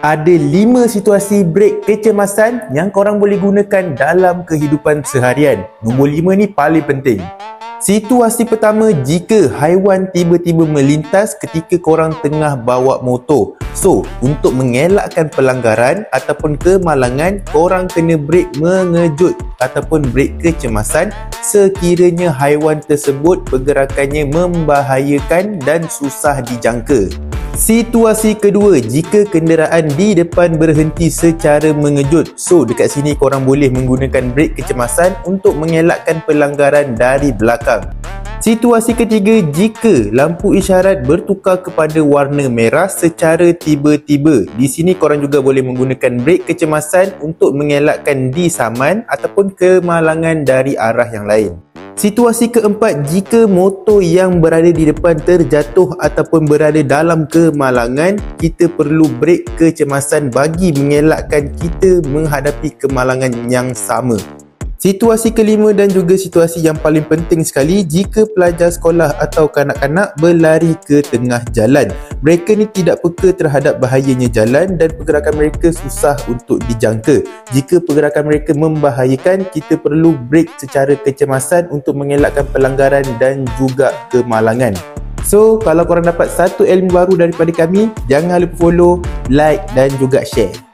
Ada 5 situasi brek kecemasan yang korang boleh gunakan dalam kehidupan seharian. Nombor 5 ni paling penting. Situasi pertama, jika haiwan tiba-tiba melintas ketika korang tengah bawa motor. So, untuk mengelakkan pelanggaran ataupun kemalangan, korang kena brek mengejut ataupun brek kecemasan sekiranya haiwan tersebut pergerakannya membahayakan dan susah dijangka. Situasi kedua, jika kenderaan di depan berhenti secara mengejut. So, dekat sini korang boleh menggunakan brek kecemasan untuk mengelakkan pelanggaran dari belakang. Situasi ketiga, jika lampu isyarat bertukar kepada warna merah secara tiba-tiba. Di sini korang juga boleh menggunakan brek kecemasan untuk mengelakkan disaman ataupun kemalangan dari arah yang lain. Situasi keempat, jika motor yang berada di depan terjatuh ataupun berada dalam kemalangan, kita perlu brek kecemasan bagi mengelakkan kita menghadapi kemalangan yang sama. Situasi kelima dan juga situasi yang paling penting sekali, jika pelajar sekolah atau kanak-kanak berlari ke tengah jalan. Mereka ni tidak peka terhadap bahayanya jalan dan pergerakan mereka susah untuk dijangka. Jika pergerakan mereka membahayakan, kita perlu brek secara kecemasan untuk mengelakkan pelanggaran dan juga kemalangan. So, kalau korang dapat satu ilmu baru daripada kami, jangan lupa follow, like dan juga share.